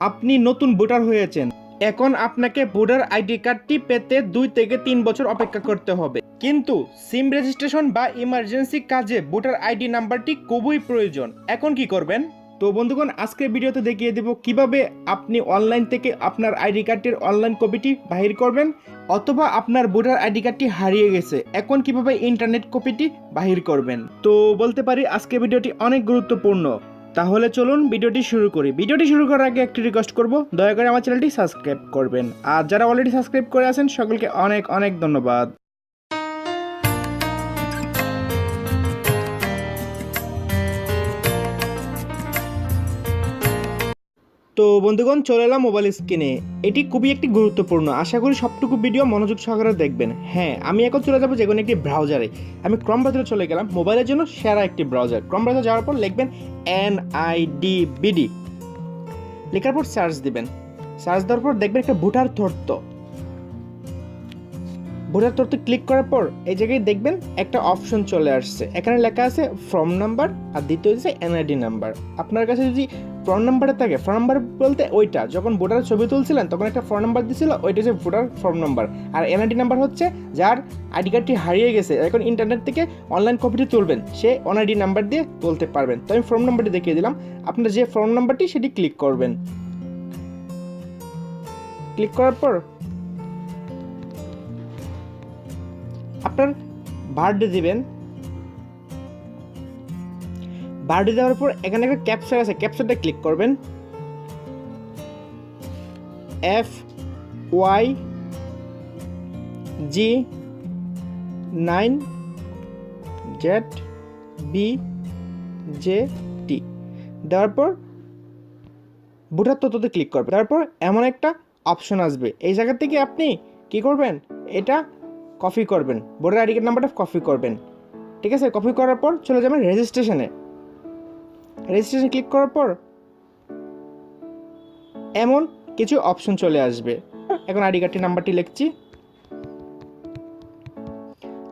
আপনি নতুন ভোটার হয়েছেন, এখন আপনাকে ভোটার আইডি কার্ডটি পেতে 2 থেকে 3 বছর অপেক্ষা করতে হবে। কিন্তু সিম রেজিস্ট্রেশন বা ইমার্জেন্সি কাজে ভোটার আইডি নাম্বারটি খুবই প্রয়োজন। এখন কি করবেন? তো বন্ধুগণ, আজকের ভিডিওতে দেখিয়ে দেব কিভাবে আপনি অনলাইন থেকে আপনার আইডি কার্ডটির অনলাইন কপিটি বাহির করবেন, অথবা আপনার ভোটার আইডি কার্ডটি হারিয়ে গেছে, এখন কিভাবে ইন্টারনেট কপিটি বাহির করবেন। তো বলতে পারি আজকের ভিডিওটি অনেক গুরুত্বপূর্ণ। তাহলে চলুন ভিডিওটি শুরু করি। ভিডিওটি শুরু করার আগে একটি রিকোয়েস্ট করব, দয়া করে আমার চ্যানেলটি সাবস্ক্রাইব করবেন। আর যারা অলরেডি সাবস্ক্রাইব করে আছেন সকলকে অনেক অনেক ধন্যবাদ। তো বন্ধুগণ, চলে এলাম মোবাইল স্ক্রিনে। এটি খুবই একটি গুরুত্বপূর্ণ, আশা করি সবটুকু ভিডিও মনোযোগ সহকারে দেখবেন। হ্যাঁ, আমি এখন চলে যাবো যে কোনো একটি ব্রাউজারে। আমি ক্রম ব্রাউজারে চলে গেলাম, মোবাইলের জন্য সেরা একটি ব্রাউজার। ক্রম ব্রাউজার যাওয়ার পর লিখবেন NIDBD, লেখার পর সার্চ দিবেন। সার্চ দেওয়ার পর দেখবেন একটা ভোটার তথ্য ক্লিক করার পর এই জায়গায় দেখবেন একটা অপশন চলে আসছে। এখানে লেখা আছে ফর্ম নাম্বার, আর দ্বিতীয় হচ্ছে NID নাম্বার। আপনার কাছে যদি ফর্ম নাম্বারে থাকে, ফর্ম নাম্বার বলতে ওইটা যখন ভোটারের ছবি তুলছিলেন তখন একটা ফর্ম নাম্বার দিছিল, ওইটা হচ্ছে ভোটার ফর্ম নাম্বার। আর NID নাম্বার হচ্ছে যার আইডি কার্ডটি হারিয়ে গেছে, এখন ইন্টারনেট থেকে অনলাইন কপিটি তুলবেন, সে NID নাম্বার দিয়ে তুলতে পারবেন। তো আমি ফর্ম নাম্বারটি দেখিয়ে দিলাম, আপনার যে ফর্ম নাম্বারটি সেটি ক্লিক করবেন। ক্লিক করার পর আপনার বার্থডে দিবেন। বার্থডে দেওয়ার পর এখানে একটা ক্যাপচার আছে, ক্যাপচারটা ক্লিক করবেন। FYG9ZBJT দেওয়ার পর ভোটার তথ্যতে ক্লিক করবেন। তারপর এমন একটা অপশন আসবে, এই জায়গা থেকে আপনি কি করবেন, এটা কপি করবেন, ভোটার আইডি কার্ড নাম্বারটা কপি করবেন। ঠিক আছে, কপি করার পর চলে যাবেন রেজিস্ট্রেশনে। রেজিস্ট্রেশন ক্লিক করার পর এমন কিছু অপশন চলে আসবে। এখন আইডি কার্ডটির নাম্বারটি লিখছি,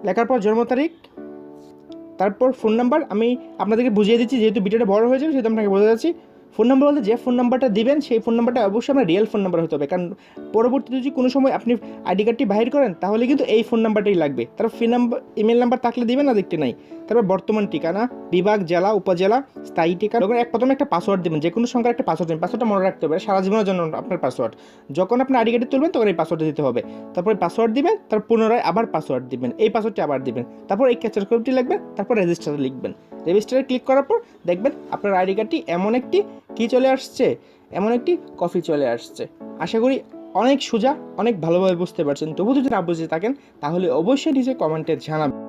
লেখার পর জন্ম তারিখ, তারপর ফোন নাম্বার। আমি আপনাদেরকে বুঝিয়ে দিচ্ছি, যেহেতু ভিডিওটা বড় হয়ে যাবে সেহেতু আপনাকে বোঝা যাচ্ছি। ফোন নাম্বার বলতে যে ফোন নাম্বারটা দিবেন সেই ফোন নাম্বারটা অবশ্যই আপনার রিয়েল ফোন নাম্বার হতে হবে, কারণ পরবর্তীতে যদি কোনো সময় আপনি আইডি কার্ডটি বাহির করেন তাহলে কিন্তু এই ফোন নাম্বারটাই লাগবে। তারপর ইমেল নাম্বার থাকলে দিবেন, না দেখতে নাই। তারপর বর্তমান ঠিকানা, বিভাগ, জেলা, উপজেলা, স্থায়ী ঠিকানা। যখন প্রথমে একটা পাসওয়ার্ড দেবেন, যে কোনো সংখ্যার একটা পাসওয়ার্ড দেবেন। পাসওয়ার্ডটা মনে রাখতে হবে, সারা জীবনের জন্য আপনার পাসওয়ার্ড। যখন আপনি আইডি কার্ডটি তুলবেন তখন এই পাসওয়ার্ডটা দিতে হবে। তারপরে পাসওয়ার্ড দিবেন, তারপর পুনরায় আবার পাসওয়ার্ড দিবেন, এই পাসওয়ার্ডটি আবার দিবেন। তারপর এই ক্যাপচার কোডটি লিখবেন, তারপর রেজিস্টারে লিখবেন। রেজিস্টারে ক্লিক করার পর দেখবেন আপনার আইডি কার্ডটি এমন একটি কি চলে আসছে, এমন একটি কপি চলে আসছে। আশা করি অনেক সোজা, অনেক ভালোভাবে বুঝতে পারছেন। তবু যদি না বুঝে থাকেন তাহলে অবশ্যই নিচে কমেন্টে জানাবেন।